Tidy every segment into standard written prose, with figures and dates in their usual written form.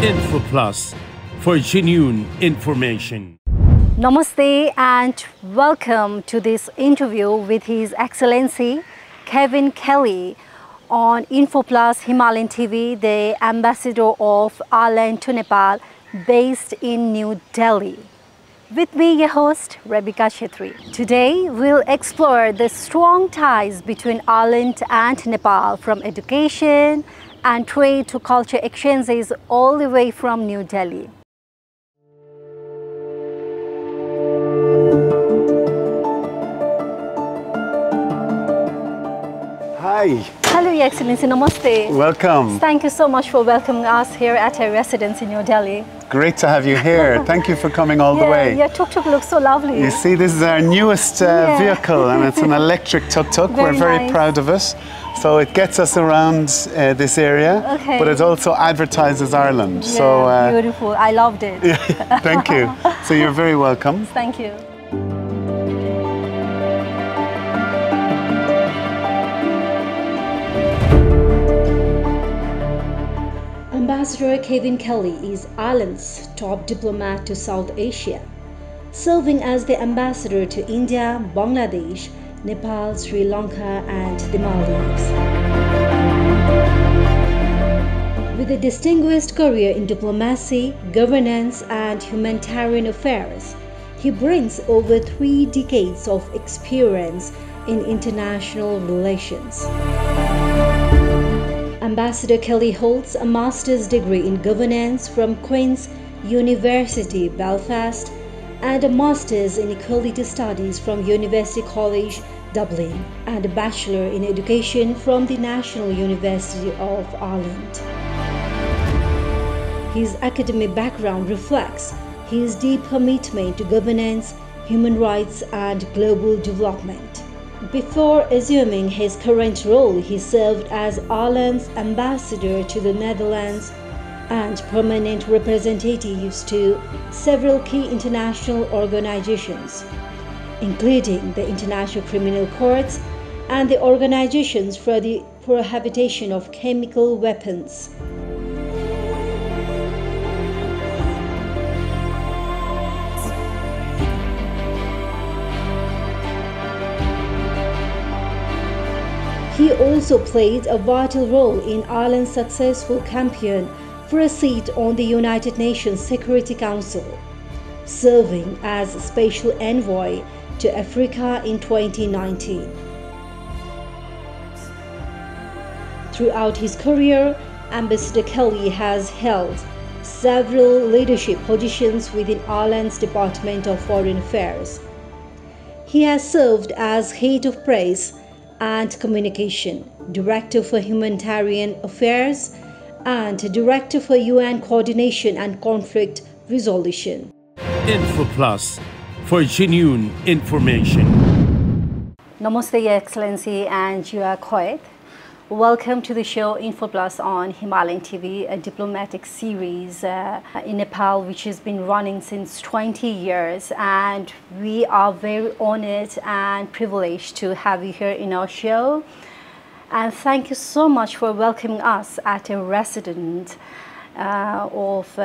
Info Plus for genuine information. Namaste and welcome to this interview with His Excellency Kevin Kelly on Info Plus Himalayan TV, the Ambassador of Ireland to Nepal based in New Delhi. With me, your host, Rebecca Chetri. Today, we'll explore the strong ties between Ireland and Nepal, from education and trade to culture exchanges all the way from New Delhi. Hi. Hello, Your Excellency. Namaste. Welcome. Thank you so much for welcoming us here at our residence in New Delhi. Great to have you here. Thank you for coming all the way. Your tuk-tuk looks so lovely. You see, this is our newest vehicle, and it's an electric tuk-tuk. We're very proud of it. So it gets us around this area, but it also advertises Ireland. Yeah, so beautiful. I loved it. Thank you. So you're very welcome. Thank you. Ambassador Kevin Kelly is Ireland's top diplomat to South Asia, serving as the ambassador to India, Bangladesh, Nepal, Sri Lanka and the Maldives. With a distinguished career in diplomacy, governance and humanitarian affairs, he brings over 3 decades of experience in international relations. Ambassador Kelly holds a master's degree in governance from Queen's University, Belfast, and a master's in equality studies from University College, Dublin, and a bachelor in education from the National University of Ireland. His academic background reflects his deep commitment to governance, human rights, and global development. Before assuming his current role, he served as Ireland's ambassador to the Netherlands and permanent representatives to several key international organizations, including the International Criminal Courts and the Organizations for the Prohibition of Chemical Weapons. He also played a vital role in Ireland's successful campaign for a seat on the United Nations Security Council, serving as Special Envoy to Africa in 2019. Throughout his career, Ambassador Kelly has held several leadership positions within Ireland's Department of Foreign Affairs. He has served as Head of Press and Communication, Director for Humanitarian Affairs, and Director for UN Coordination and Conflict Resolution. Info Plus for genuine information. Namaste, Your Excellency, and Your Quaid. Welcome to the show Info Plus on Himalayan TV, a diplomatic series in Nepal which has been running since 20 years, and we are very honored and privileged to have you here in our show. And thank you so much for welcoming us at a residence of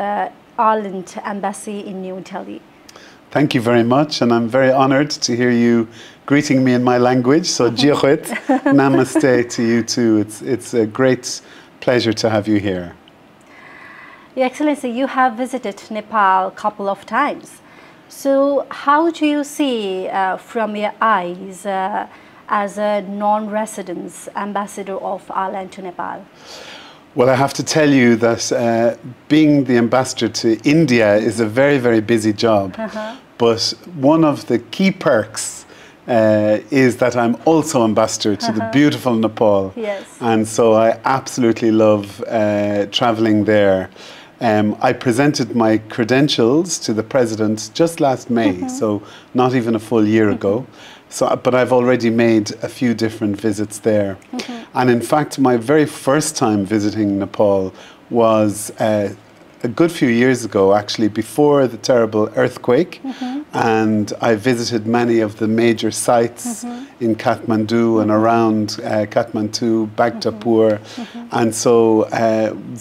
Ireland Embassy in New Delhi. Thank you very much, and I'm very honored to hear you greeting me in my language. So, Jiachit, namaste to you too. It's a great pleasure to have you here. Your Excellency, you have visited Nepal a couple of times. So, how do you see from your eyes as a non-resident ambassador of Ireland to Nepal? Well, I have to tell you that being the ambassador to India is a very, very busy job. But one of the key perks is that I'm also ambassador to the beautiful Nepal. Yes. And so I absolutely love traveling there. I presented my credentials to the president just last May, so not even a full year ago. So, but I've already made a few different visits there. And in fact, my very first time visiting Nepal was a good few years ago, actually, before the terrible earthquake. And I visited many of the major sites in Kathmandu and around Kathmandu, Bhaktapur. And so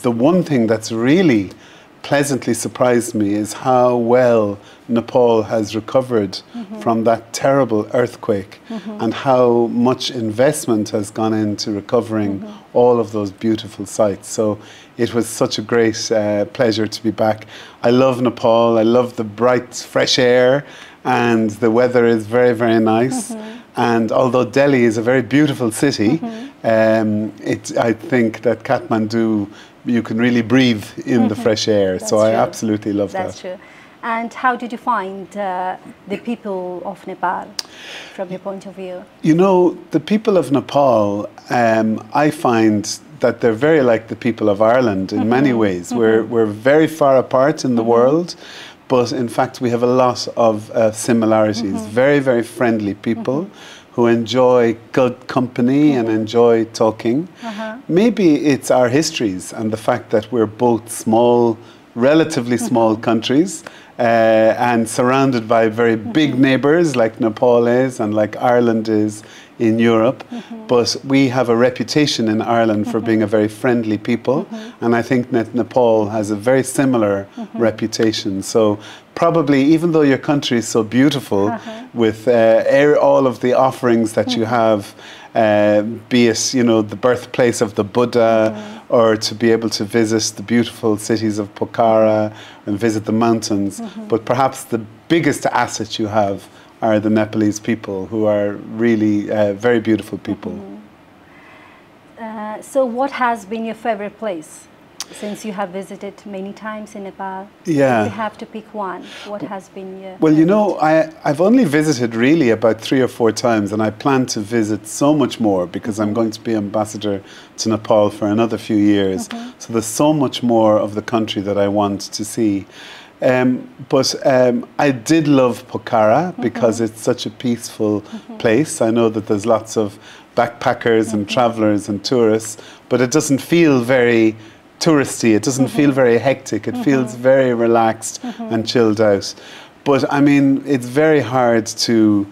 the one thing that's really pleasantly surprised me is how well Nepal has recovered from that terrible earthquake, and how much investment has gone into recovering all of those beautiful sites. So it was such a great pleasure to be back. I love Nepal. I love the bright, fresh air, and the weather is very, very nice. And although Delhi is a very beautiful city, I think that Kathmandu, you can really breathe in the fresh air. So I absolutely love that. That's true. And how did you find the people of Nepal from your point of view? You know, the people of Nepal, I find that they're very like the people of Ireland in many ways. We're very far apart in the world, but in fact we have a lot of similarities. Very, very friendly people who enjoy good company and enjoy talking. Maybe it's our histories and the fact that we're both small, relatively small countries, and surrounded by very big neighbours like Nepal is and like Ireland is in Europe. But we have a reputation in Ireland for being a very friendly people, and I think that Nepal has a very similar reputation. So probably, even though your country is so beautiful, with all of the offerings that you have, be it, you know, the birthplace of the Buddha, or to be able to visit the beautiful cities of Pokhara and visit the mountains. But perhaps the biggest asset you have are the Nepalese people, who are really very beautiful people. So what has been your favorite place? Since you have visited many times in Nepal, yeah. If you have to pick one, what has been your Well, favorite? you know, I've only visited really about 3 or 4 times, and I plan to visit so much more because I'm going to be ambassador to Nepal for another few years. So there's so much more of the country that I want to see. But I did love Pokhara because it's such a peaceful place. I know that there's lots of backpackers and travelers and tourists, but it doesn't feel very touristy. It doesn't feel very hectic. It feels very relaxed and chilled out. But I mean, it's very hard to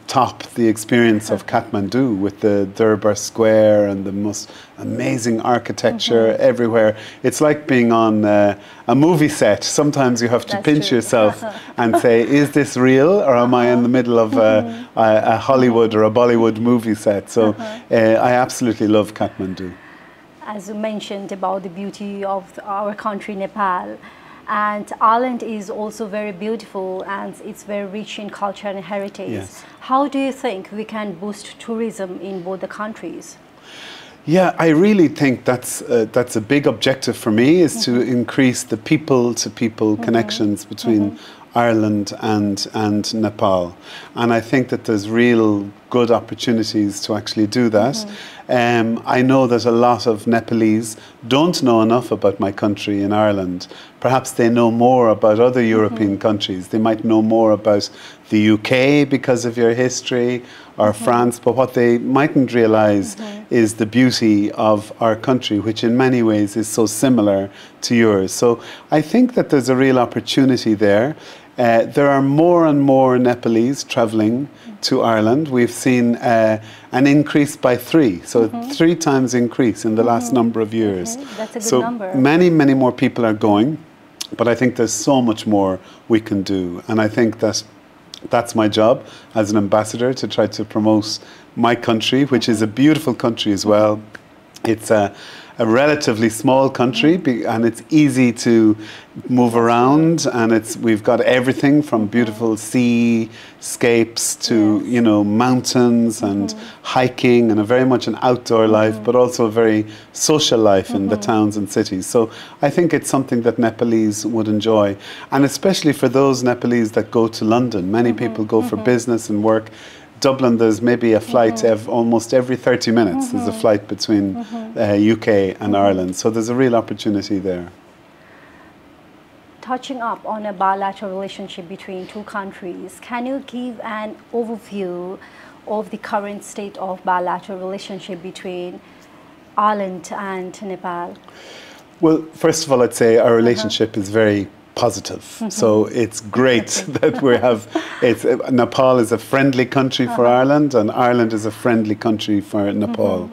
top the experience of Kathmandu with the Durbar Square and the most amazing architecture everywhere. It's like being on a movie set. Sometimes you have to pinch yourself and say, is this real, or am I in the middle of a Hollywood or a Bollywood movie set? So I absolutely love Kathmandu. As you mentioned about the beauty of our country, Nepal, and Ireland is also very beautiful and it's very rich in culture and heritage. Yes. How do you think we can boost tourism in both the countries? Yeah, I really think that's a big objective for me, is to increase the people-to-people connections between Ireland and Nepal. And I think that there's real good opportunities to actually do that. I know that a lot of Nepalese don't know enough about my country in Ireland. Perhaps they know more about other European countries. They might know more about the UK because of your history, or France, but what they mightn't realise is the beauty of our country, which in many ways is so similar to yours. So I think that there's a real opportunity there. There are more and more Nepalese travelling to Ireland. We've seen an increase by 3, so 3 times increase in the last number of years. That's a good so number. Many, many more people are going, but I think there's so much more we can do. And I think that that's my job as an ambassador, to try to promote my country, which is a beautiful country as well. It's a relatively small country, and it's easy to move around, and we've got everything from beautiful seascapes to mountains and hiking, and very much an outdoor life, but also a very social life in the towns and cities. So I think it's something that Nepalese would enjoy, and especially for those Nepalese that go to London. Many people go for business and work. Dublin, there's maybe a flight almost every 30 minutes. There's a flight between UK and Ireland. So there's a real opportunity there. Touching up on a bilateral relationship between two countries, can you give an overview of the current state of bilateral relationship between Ireland and Nepal? Well, first of all, I'd say our relationship is very positive. So it's great that we have, Nepal is a friendly country for Ireland, and Ireland is a friendly country for Nepal.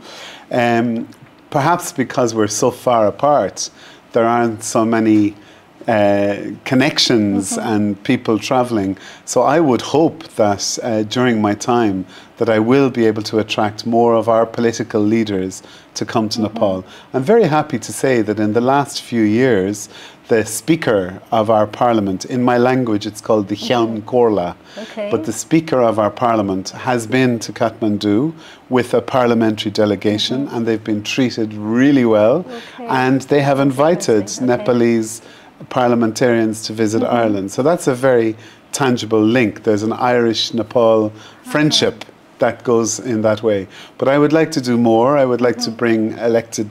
Perhaps because we're so far apart, there aren't so many connections and people traveling. So I would hope that during my time that I will be able to attract more of our political leaders to come to Nepal. I'm very happy to say that in the last few years, the Speaker of our Parliament, in my language it's called the Hian Korla, but the Speaker of our Parliament has been to Kathmandu with a parliamentary delegation and they've been treated really well and they have invited Nepalese parliamentarians to visit Ireland. So that's a very tangible link. There's an Irish-Nepal friendship that goes in that way. But I would like to do more. I would like to bring elected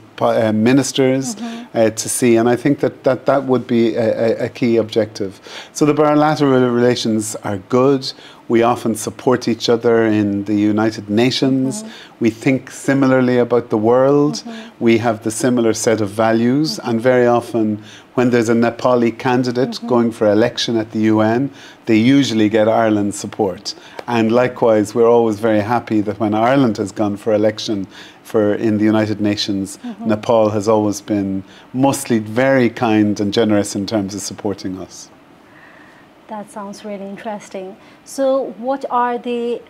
ministers to see, and I think that would be a key objective. So the bilateral relations are good. We often support each other in the United Nations. We think similarly about the world. We have the similar set of values, and very often when there's a Nepali candidate going for election at the UN, they usually get Ireland's support. And likewise, we're always very happy that when Ireland has gone for election in the United Nations, Nepal has always been mostly very kind and generous in terms of supporting us. That sounds really interesting. So what are the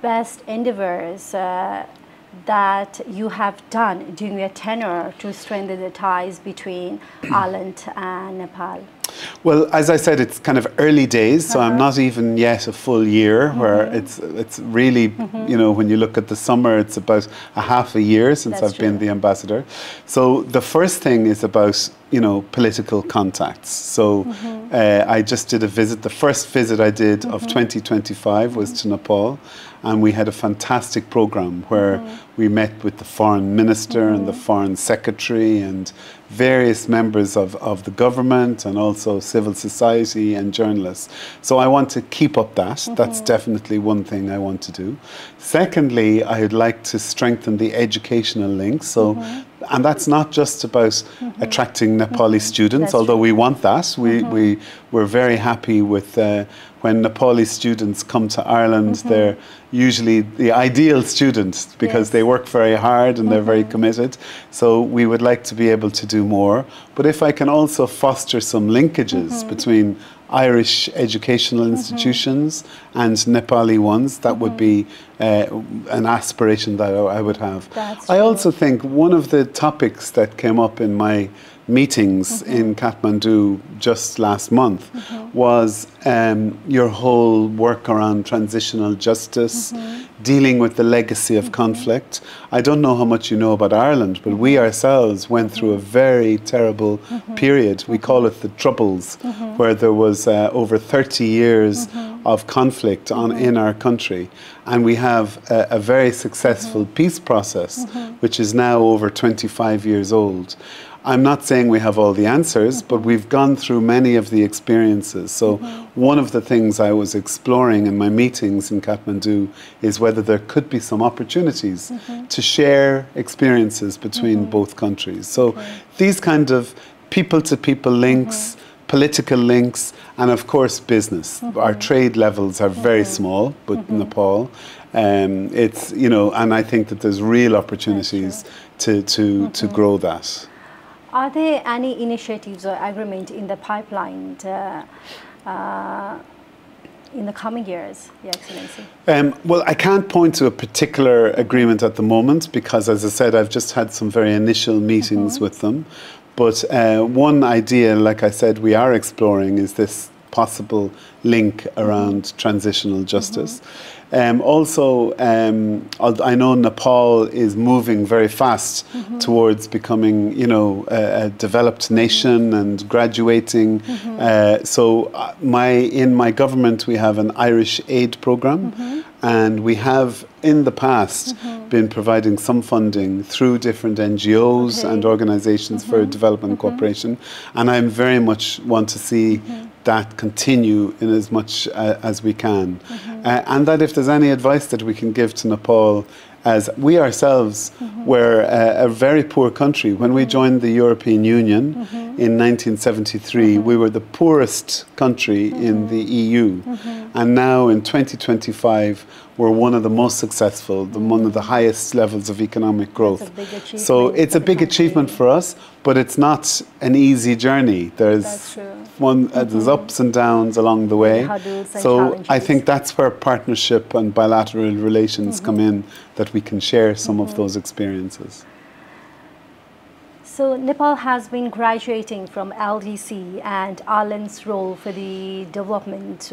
best endeavors that you have done during your tenure to strengthen the ties between Ireland and Nepal? Well, as I said, it's kind of early days, so I'm not even yet a full year, where it's really, you know, when you look at the summer, it's about a half a year since I've been the ambassador. So the first thing is about, you know, political contacts. So I just did a visit. The first visit I did of 2025 was to Nepal, and we had a fantastic program where we met with the foreign minister and the foreign secretary and various members of the government and also civil society and journalists. So I want to keep up that. That's definitely one thing I want to do. Secondly, I'd like to strengthen the educational links. So, and that's not just about attracting Nepali students, although we want that. We're very happy with when Nepali students come to Ireland, they're usually the ideal students because they work very hard and they're very committed. So we would like to be able to do more. But if I can also foster some linkages between Irish educational institutions and Nepali ones, that would be an aspiration that I would have. I also think one of the topics that came up in my meetings in Kathmandu just last month was your whole work around transitional justice, dealing with the legacy of conflict. I don't know how much you know about Ireland, but we ourselves went through a very terrible period. We call it the Troubles, where there was over 30 years of conflict in our country. And we have a very successful peace process, which is now over 25 years old. I'm not saying we have all the answers, but we've gone through many of the experiences. So one of the things I was exploring in my meetings in Kathmandu is whether there could be some opportunities to share experiences between both countries. So these kind of people-to-people links, political links, and of course business. Our trade levels are very small with Nepal. It's, you know, and I think that there's real opportunities to grow that. Are there any initiatives or agreement in the pipeline in the coming years, Your Excellency? Well, I can't point to a particular agreement at the moment because, as I said, I've just had some very initial meetings with them. But one idea, like I said, we are exploring is this possible link around transitional justice. Also, I know Nepal is moving very fast towards becoming, you know, a developed nation and graduating. So in my government, we have an Irish aid program, and we have in the past been providing some funding through different NGOs and organizations for development cooperation. And I very much want to see that continue in as much as we can. And that if there's any advice that we can give to Nepal, as we ourselves were a very poor country. When we joined the European Union in 1973, we were the poorest country in the EU. And now in 2025, we're one of the most successful, one of the highest levels of economic growth. So it's a big achievement for us, but it's not an easy journey. There's there's ups and downs along the way. So I think that's where partnership and bilateral relations come in, that we can share some of those experiences. So Nepal has been graduating from LDC, and Ireland's role for the development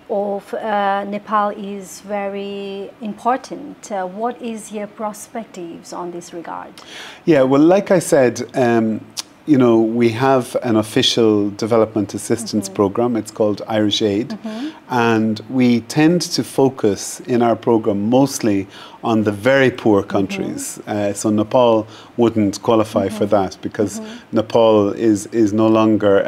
of Nepal is very important. What is your perspectives on this regard? Yeah, well, like I said, you know, we have an official development assistance program. It's called Irish Aid. And we tend to focus in our program mostly on the very poor countries. So Nepal wouldn't qualify for that, because Nepal is no longer,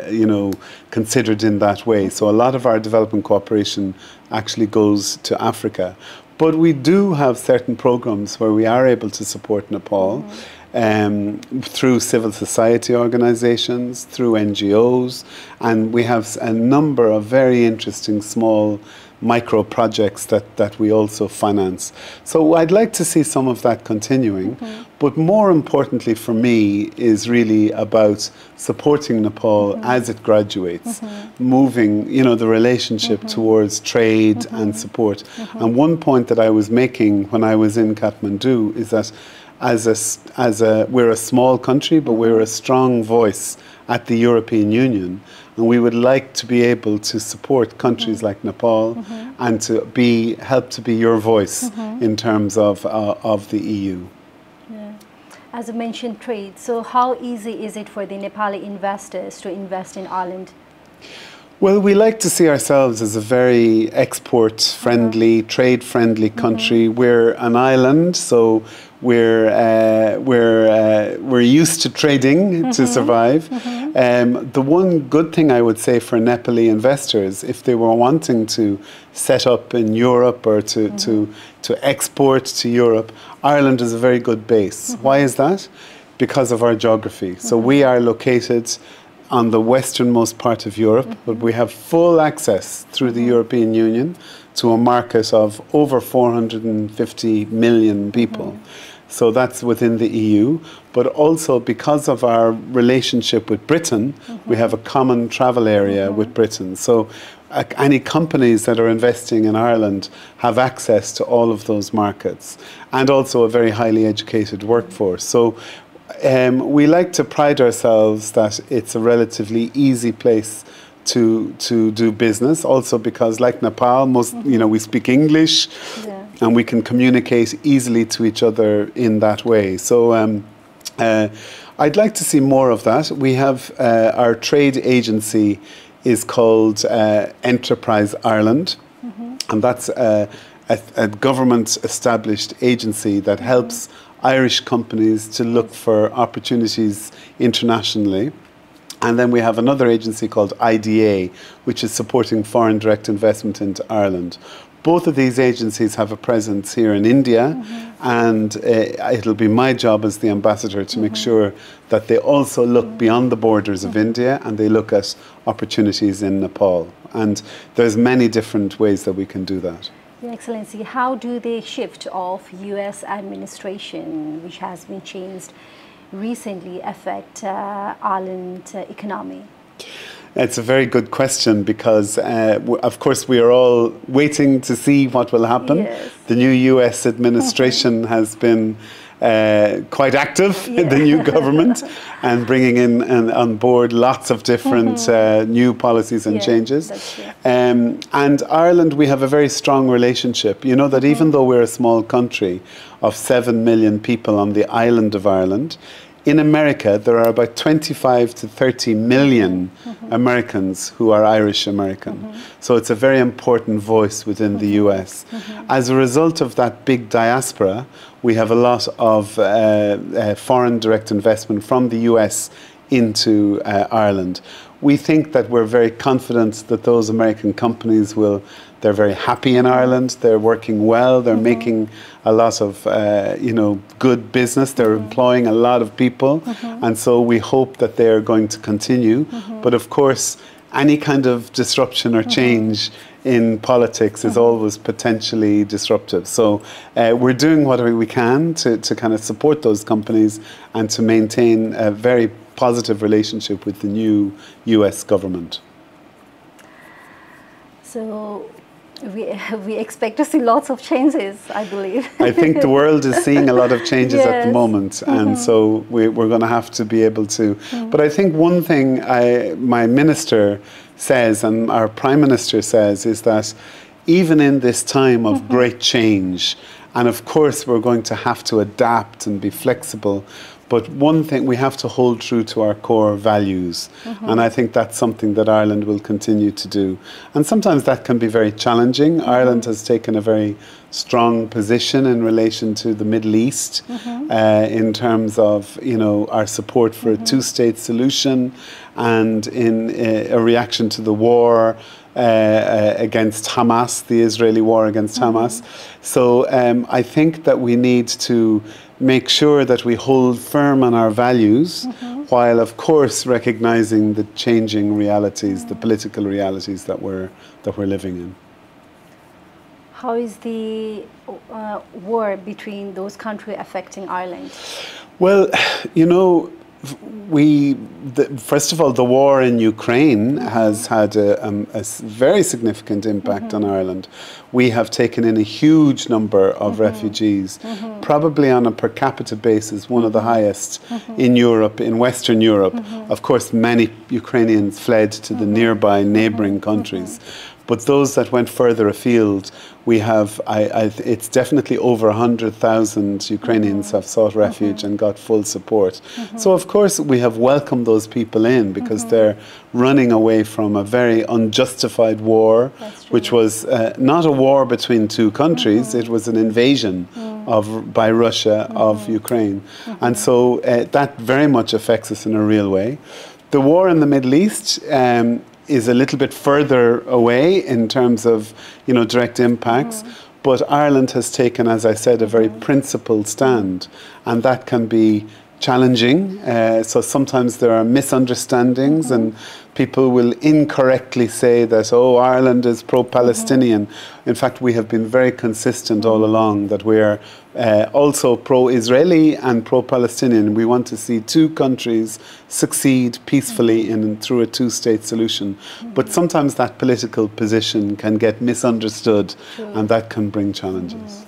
you know, considered in that way. So a lot of our development cooperation actually goes to Africa. But we do have certain programs where we are able to support Nepal. Through civil society organizations, through NGOs, and we have a number of very interesting small micro projects that we also finance. So I'd like to see some of that continuing, but more importantly for me is really about supporting Nepal as it graduates, moving, you know, the relationship towards trade and support. And one point that I was making when I was in Kathmandu is that we're a small country, but we're a strong voice at the European Union, and we would like to be able to support countries like Nepal and to help to be your voice in terms of the EU. Yeah. As you mentioned, trade. So how easy is it for the Nepali investors to invest in Ireland? Well, we like to see ourselves as a very export-friendly, trade-friendly country. We're an island, so we're used to trading to survive. The one good thing I would say for Nepali investors, if they were wanting to set up in Europe or to export to Europe, Ireland is a very good base. Why is that? Because of our geography. So we are located on the westernmost part of Europe, but we have full access through the European Union to a market of over 450 million people. So that's within the EU, but also because of our relationship with Britain, we have a common travel area with Britain. So any companies that are investing in Ireland have access to all of those markets, and also a very highly educated workforce. So we like to pride ourselves that it's a relatively easy place to do business, also because, like Nepal, we speak English, and we can communicate easily to each other in that way. So I'd like to see more of that. We have our trade agency is called Enterprise Ireland, and that's a government-established agency that helps Irish companies to look for opportunities internationally. And then we have another agency called IDA, which is supporting foreign direct investment into Ireland. Both of these agencies have a presence here in India, and it'll be my job as the ambassador to make sure that they also look beyond the borders of India and they look at opportunities in Nepal. And there's many different ways that we can do that. Your Excellency, how do the shift of US administration, which has been changed recently, affect Ireland's economy? It's a very good question, because of course we are all waiting to see what will happen. Yes. The new US administration has been quite active in the new government and bringing in on board lots of different new policies and changes. And Ireland, we have a very strong relationship. You know that even though we're a small country of 7 million people on the island of Ireland, in America, there are about 25 to 30 million Americans who are Irish American. So it's a very important voice within the US. As a result of that big diaspora, we have a lot of foreign direct investment from the US into Ireland. We think that we're very confident that those American companies will they're very happy in Ireland, they're working well, they're making a lot of, good business, they're employing a lot of people, and so we hope that they're going to continue. But of course, any kind of disruption or change in politics is always potentially disruptive. So we're doing what we can to kind of support those companies and to maintain a very positive relationship with the new US government. So we expect to see lots of changes, I believe. I think the world is seeing a lot of changes at the moment, and so we're going to have to be able to. But I think one thing my minister says and our Prime Minister says is that even in this time of great change, and of course we're going to have to adapt and be flexible, but one thing, we have to hold true to our core values. And I think that's something that Ireland will continue to do. And sometimes that can be very challenging. Ireland has taken a very strong position in relation to the Middle East in terms of, our support for a two-state solution and in a reaction to the war against Hamas, the Israeli war against Hamas. So I think that we need to make sure that we hold firm on our values while of course recognizing the changing realities, the political realities that we're living in. How is the war between those countries affecting Ireland? Well, first of all, the war in Ukraine has had a very significant impact on Ireland. We have taken in a huge number of refugees, probably on a per capita basis, one of the highest in Europe, in Western Europe. Of course, many Ukrainians fled to the nearby neighbouring countries. But those that went further afield, we have, it's definitely over 100,000 Ukrainians have sought refuge and got full support. So of course we have welcomed those people in because they're running away from a very unjustified war, which was not a war between two countries, it was an invasion by Russia of Ukraine. And so that very much affects us in a real way. The war in the Middle East is a little bit further away in terms of, direct impacts. But Ireland has taken, as I said, a very principled stand, and that can be challenging. So sometimes there are misunderstandings and people will incorrectly say that, oh, Ireland is pro-Palestinian. In fact, we have been very consistent all along that we are also pro-Israeli and pro-Palestinian. We want to see two countries succeed peacefully through a two-state solution. But sometimes that political position can get misunderstood and that can bring challenges.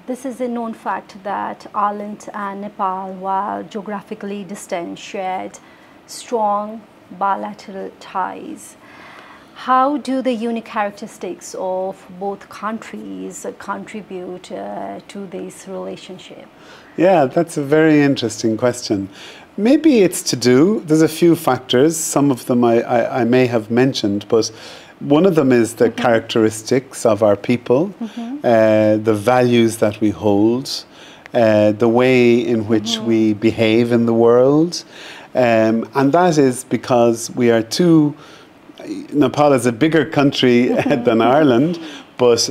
This is a known fact that Ireland and Nepal, while geographically distant, shared strong bilateral ties. How do the unique characteristics of both countries contribute to this relationship? Yeah, that's a very interesting question. Maybe it's to do, there's a few factors, some of them I may have mentioned, but one of them is the characteristics of our people, the values that we hold, the way in which we behave in the world. And that is because we are Nepal is a bigger country than Ireland, but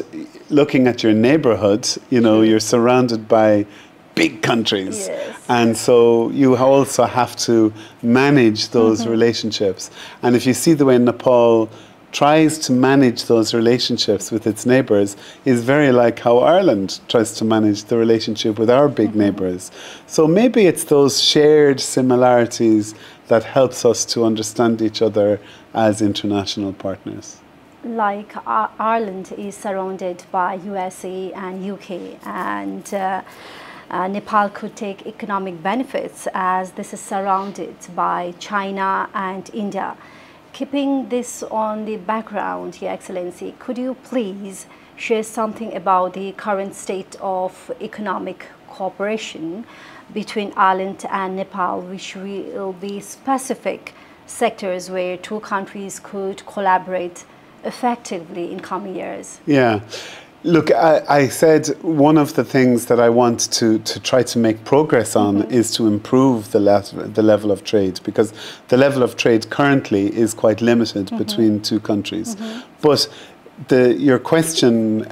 looking at your neighbourhood, you're surrounded by big countries. Yes. And so you also have to manage those relationships. And if you see the way Nepal tries to manage those relationships with its neighbours is very like how Ireland tries to manage the relationship with our big neighbours. So maybe it's those shared similarities that helps us to understand each other as international partners. Like Ireland is surrounded by USA and UK, and Nepal could take economic benefits as this is surrounded by China and India. Keeping this on the background, Your Excellency, could you please share something about the current state of economic cooperation between Ireland and Nepal, which will be specific sectors where two countries could collaborate effectively in coming years? Yeah. Look, I said one of the things that I want to try to make progress on is to improve the level of trade, because the level of trade currently is quite limited between two countries. But your question,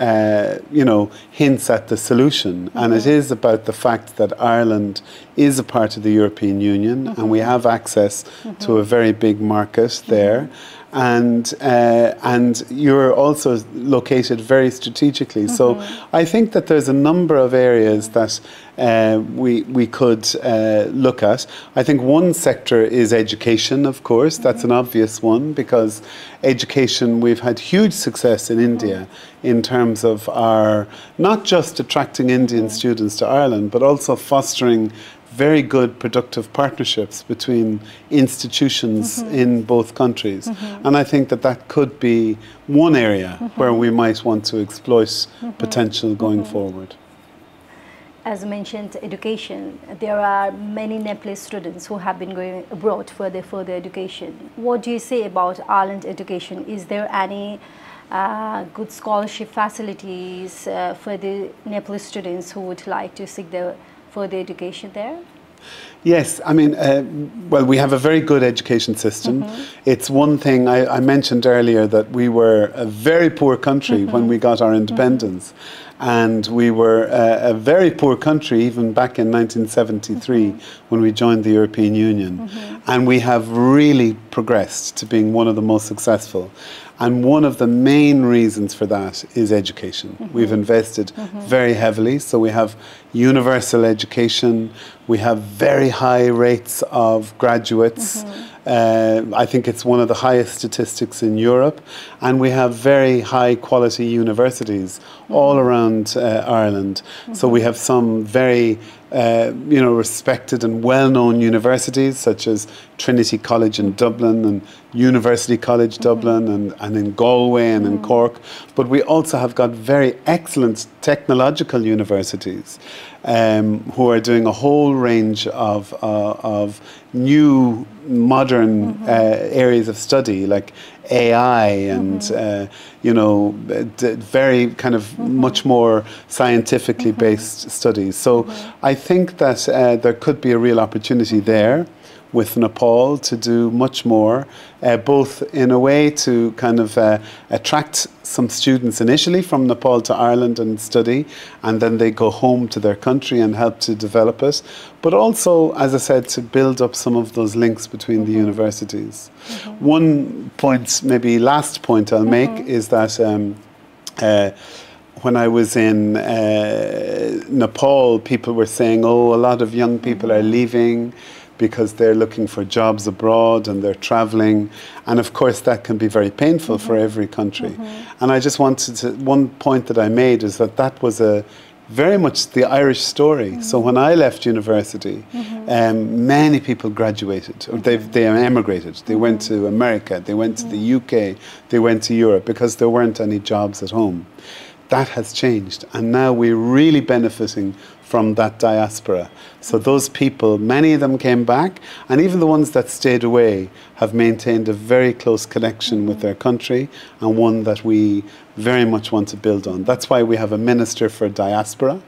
hints at the solution, and it is about the fact that Ireland is a part of the European Union, and we have access to a very big market there. And you're also located very strategically. So I think that there's a number of areas that we could look at. I think one sector is education, of course. That's an obvious one, because education, we've had huge success in India in terms of our not just attracting Indian students to Ireland, but also fostering very good productive partnerships between institutions in both countries. And I think that that could be one area where we might want to exploit potential going forward. As mentioned, education. There are many Nepalese students who have been going abroad for their further education. What do you say about Ireland education? Is there any good scholarship facilities for the Nepalese students who would like to seek their further education there? Yes, I mean, well, we have a very good education system. It's one thing, I mentioned earlier that we were a very poor country when we got our independence. And we were a very poor country even back in 1973 when we joined the European Union. And we have really progressed to being one of the most successful. And one of the main reasons for that is education. We've invested very heavily, so we have universal education, we have very high rates of graduates. I think it's one of the highest statistics in Europe, and we have very high quality universities all around Ireland. So we have some very respected and well-known universities such as Trinity College in Dublin and University College Dublin and in Galway and in Cork. But we also have got very excellent technological universities who are doing a whole range of new modern areas of study like AI and very kind of much more scientifically based studies. So I think that there could be a real opportunity there with Nepal to do much more, both in a way to kind of attract some students initially from Nepal to Ireland and study, and then they go home to their country and help to develop it, but also, as I said, to build up some of those links between the universities. One point, maybe last point I'll make is that when I was in Nepal, people were saying, oh, a lot of young people are leaving because they're looking for jobs abroad and they're traveling. And of course, that can be very painful for every country. And I just wanted to, one point that I made is that that was very much the Irish story. So when I left university, many people graduated, or they emigrated. They went to America, they went to the UK, they went to Europe because there weren't any jobs at home. That has changed, and now we're really benefiting from that diaspora. So those people, many of them came back, and even the ones that stayed away have maintained a very close connection with their country, and one that we very much want to build on. That's why we have a Minister for Diaspora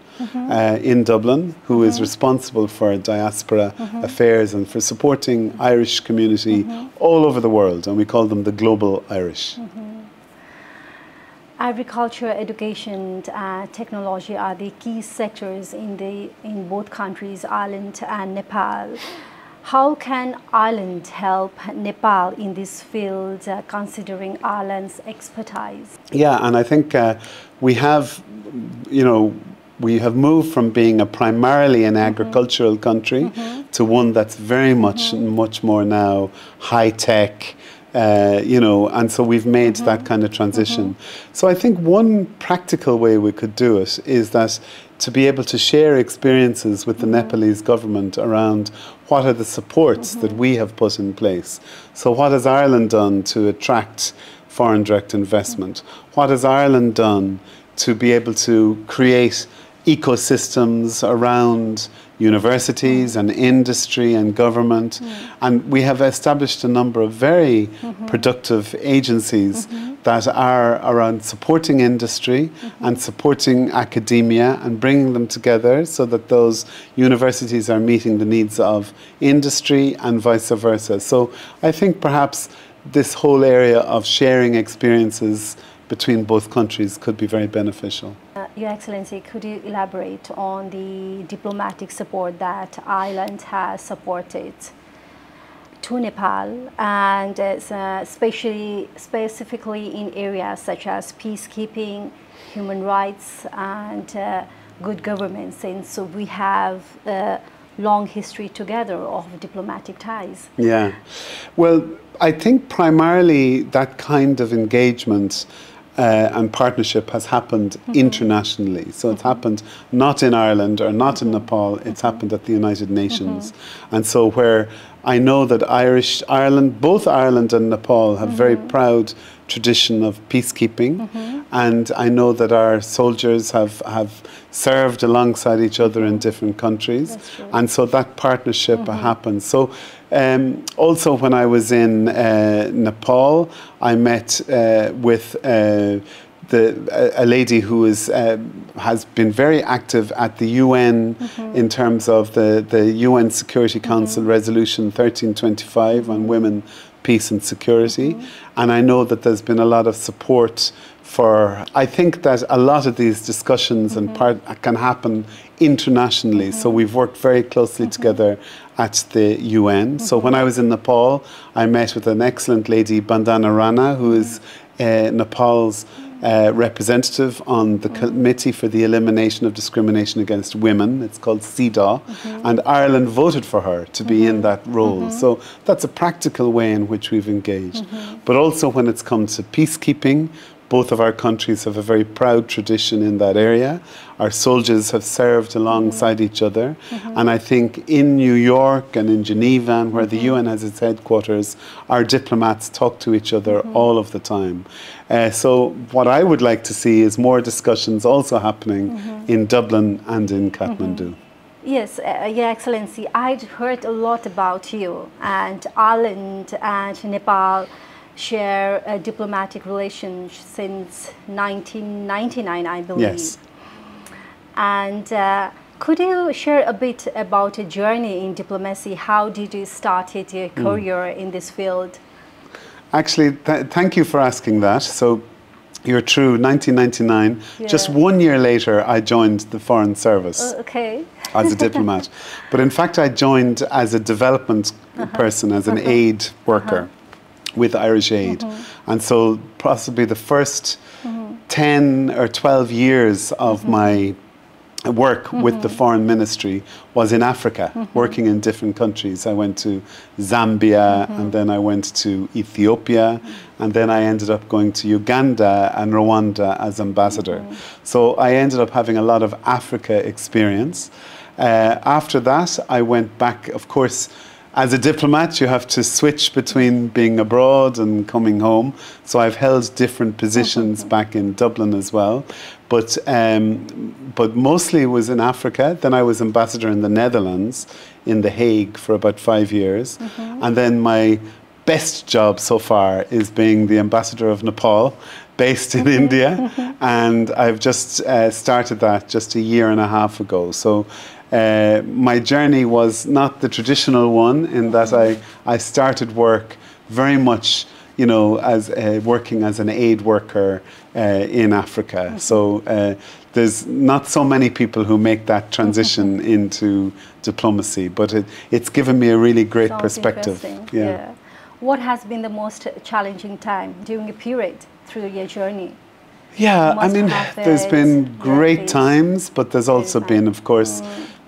in Dublin, who is responsible for diaspora affairs and for supporting Irish community all over the world, and we call them the Global Irish. Agriculture, education, technology are the key sectors in both countries, Ireland and Nepal. How can Ireland help Nepal in this field, considering Ireland's expertise? Yeah, and I think we have moved from being a primarily an agricultural country to one that's very much more now high tech. And so we've made that kind of transition. So I think one practical way we could do it is that to be able to share experiences with the Nepalese government around what are the supports that we have put in place. So what has Ireland done to attract foreign direct investment? What has Ireland done to be able to create ecosystems around universities and industry and government, and we have established a number of very productive agencies that are around supporting industry and supporting academia and bringing them together so that those universities are meeting the needs of industry and vice versa. So I think perhaps this whole area of sharing experiences between both countries could be very beneficial. Your Excellency, could you elaborate on the diplomatic support that Ireland has supported to Nepal, and specifically in areas such as peacekeeping, human rights, and good government, since we have a long history together of diplomatic ties? Yeah, well, I think primarily that kind of engagement and partnership has happened internationally. So it's happened not in Ireland or not in Nepal, it's happened at the United Nations. And so where I know that both Ireland and Nepal have very proud tradition of peacekeeping, and I know that our soldiers have served alongside each other in different countries, and so that partnership happens. So also when I was in Nepal, I met with a lady who has been very active at the UN in terms of the UN Security Council Resolution 1325 on women, peace and security. And I know that there's been a lot of support for, I think that a lot of these discussions can happen internationally. So we've worked very closely together at the UN. So when I was in Nepal, I met with an excellent lady, Bandana Rana, who is Nepal's representative on the Committee for the Elimination of Discrimination Against Women. It's called CEDAW, and Ireland voted for her to be in that role. So that's a practical way in which we've engaged. But also when it's come to peacekeeping, both of our countries have a very proud tradition in that area. Our soldiers have served alongside each other. And I think in New York and in Geneva, and where the UN has its headquarters, our diplomats talk to each other all of the time. So what I would like to see is more discussions also happening in Dublin and in Kathmandu. Yes, Your Excellency, I'd heard a lot about you, and Ireland and Nepal share a diplomatic relations since 1999, I believe. Yes. And could you share a bit about a journey in diplomacy? How did you start your career in this field? Actually, thank you for asking that. So you're true, 1999. Just 1 year later, I joined the Foreign Service as a diplomat. But in fact, I joined as a development person, as an aid worker with Irish Aid. And so possibly the first 10 or 12 years of my work with the Foreign Ministry was in Africa, working in different countries. I went to Zambia, and then I went to Ethiopia, and then I ended up going to Uganda and Rwanda as ambassador. So I ended up having a lot of Africa experience. After that, I went back, of course. As a diplomat, you have to switch between being abroad and coming home. So I've held different positions back in Dublin as well. But mostly it was in Africa. Then I was ambassador in the Netherlands, in The Hague, for about 5 years. And then my best job so far is being the ambassador of Nepal, based in India. And I've just started that just a year and a half ago. So my journey was not the traditional one, in that I started work very much, you know, as working as an aid worker in Africa. So there's not so many people who make that transition into diplomacy, but it's given me a really great perspective. Yeah. What has been the most challenging time during a period through your journey? Yeah, I mean, there's been great times, but there's also been, of course,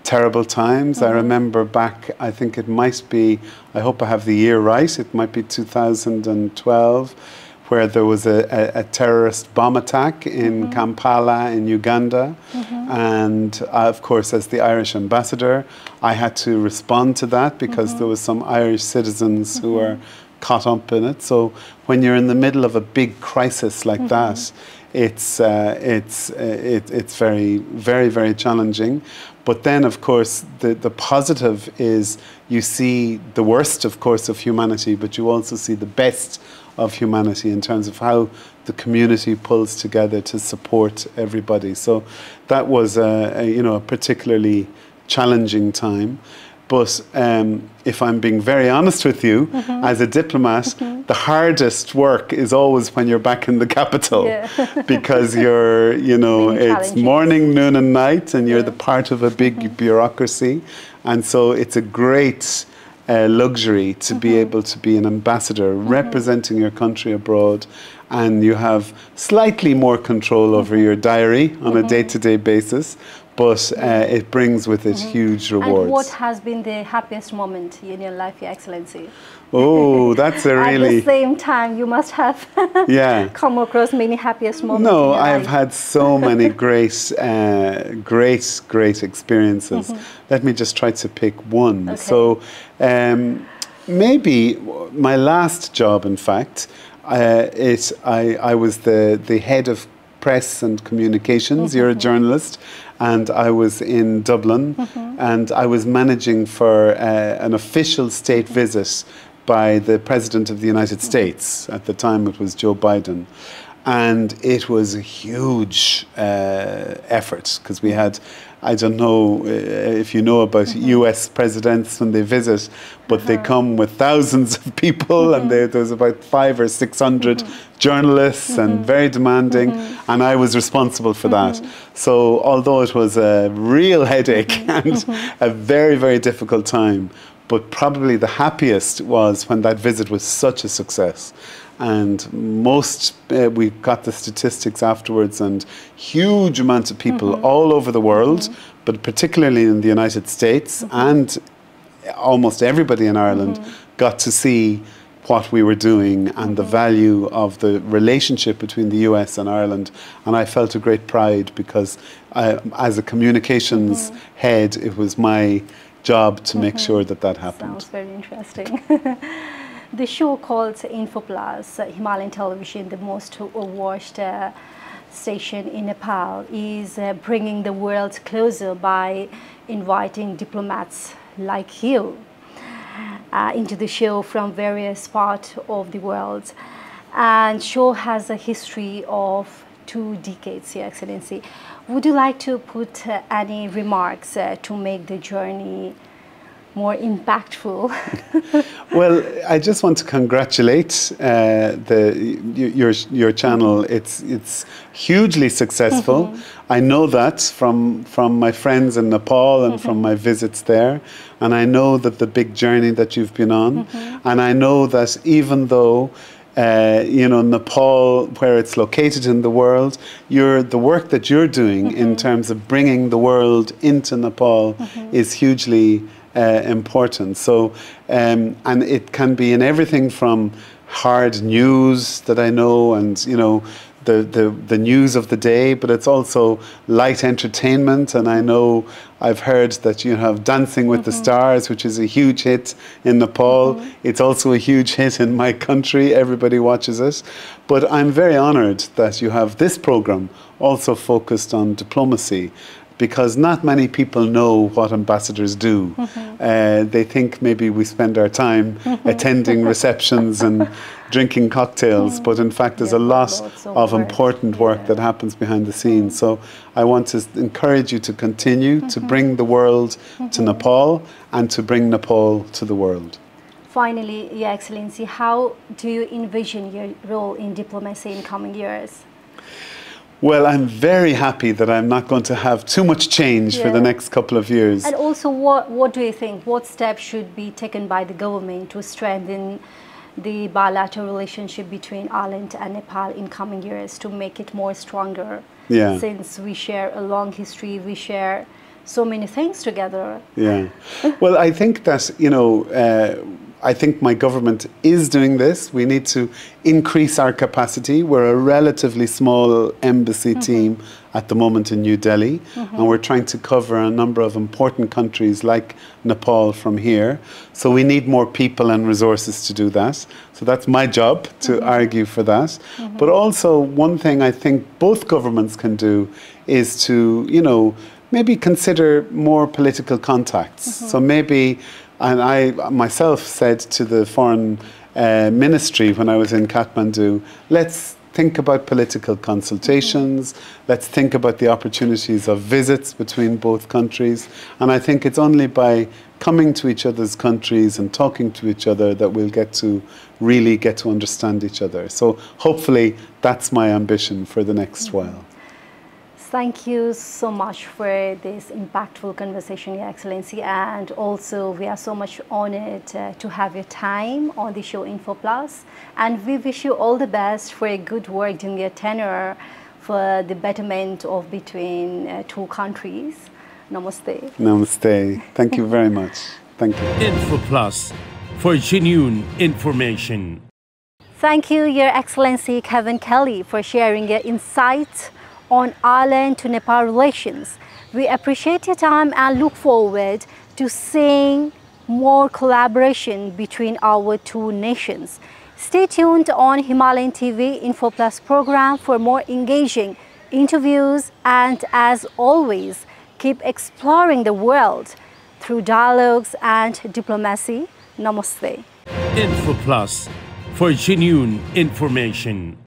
terrible times. I remember back, I think it might be, I hope I have the year right, it might be 2012, where there was a terrorist bomb attack in Kampala in Uganda. And of course, as the Irish ambassador, I had to respond to that because there was some Irish citizens who were caught up in it. So when you're in the middle of a big crisis like that, it's very, very, very challenging. But then, of course, the positive is you see the worst, of course, of humanity, but you also see the best of humanity in terms of how the community pulls together to support everybody. So that was a particularly challenging time. But if I'm being very honest with you, as a diplomat, the hardest work is always when you're back in the capital, because you're, you know, it's morning, noon and night, and you're the part of a big bureaucracy. And so it's a great luxury to be able to be an ambassador representing your country abroad, and you have slightly more control over your diary on a day-to-day basis, but it brings with it huge rewards. And what has been the happiest moment in your life, Your Excellency? Oh, that's a really... At the same time, you must have come across many happiest moments. No, I've had so many great, great experiences. Let me just try to pick one. Okay. So maybe my last job, in fact, I was the head of press and communications. You're a journalist, and I was in Dublin, and I was managing for an official state visit by the President of the United States. At the time it was Joe Biden, and it was a huge effort, because we had, I don't know if you know about US presidents when they visit, but they come with thousands of people, and there's about 500 or 600 journalists, and very demanding, and I was responsible for that. So although it was a real headache and a very, very difficult time, but probably the happiest was when that visit was such a success. And we got the statistics afterwards, and huge amounts of people all over the world, but particularly in the United States, and almost everybody in Ireland got to see what we were doing and the value of the relationship between the US and Ireland. And I felt a great pride, because as a communications head, it was my job to make sure that that happened. Sounds very interesting. The show called InfoPlus, Himalayan Television, the most watched station in Nepal, is bringing the world closer by inviting diplomats like you into the show from various parts of the world. And show has a history of 2 decades, Your Excellency. Would you like to put any remarks to make the journey more impactful? Well, I just want to congratulate your channel. It's hugely successful. I know that from my friends in Nepal and from my visits there, and I know that the big journey that you've been on, and I know that even though you know, Nepal, where it's located in the world, the work that you're doing in terms of bringing the world into Nepal is hugely important. So, and it can be in everything from hard news that I know, and you know, the news of the day, but it's also light entertainment. And I know I've heard that you have Dancing with the Stars, which is a huge hit in Nepal. It's also a huge hit in my country. Everybody watches it. But I'm very honored that you have this program also focused on diplomacy, because not many people know what ambassadors do. They think maybe we spend our time attending receptions and drinking cocktails, but in fact there's a lot of important work that happens behind the scenes. So I want to encourage you to continue to bring the world to Nepal, and to bring Nepal to the world. Finally, Your Excellency, how do you envision your role in diplomacy in coming years? Well, I'm very happy that I'm not going to have too much change for the next couple of years. And also, what do you think? What steps should be taken by the government to strengthen the bilateral relationship between Ireland and Nepal in coming years, to make it more stronger? Since we share a long history, we share so many things together. Well, I think that, you know, I think my government is doing this. We need to increase our capacity. We're a relatively small embassy team at the moment in New Delhi, and we're trying to cover a number of important countries like Nepal from here. So we need more people and resources to do that. So that's my job, to argue for that. But also, one thing I think both governments can do is to, you know, maybe consider more political contacts. So maybe, and I myself said to the foreign ministry when I was in Kathmandu, let's think about political consultations. Let's think about the opportunities of visits between both countries. And I think it's only by coming to each other's countries and talking to each other that we'll really get to understand each other. So hopefully that's my ambition for the next while. Thank you so much for this impactful conversation, Your Excellency, and also we are so much honored to have your time on the show Info Plus, and we wish you all the best for a good work during your tenure for the betterment of between two countries. Namaste. Namaste. Thank you very much. Thank you. Info Plus, for genuine information. Thank you, Your Excellency Kevin Kelly, for sharing your insights on Ireland to Nepal relations. We appreciate your time and look forward to seeing more collaboration between our two nations. Stay tuned on Himalayan TV Info Plus program for more engaging interviews, and as always, keep exploring the world through dialogues and diplomacy. Namaste. Info Plus, for genuine information.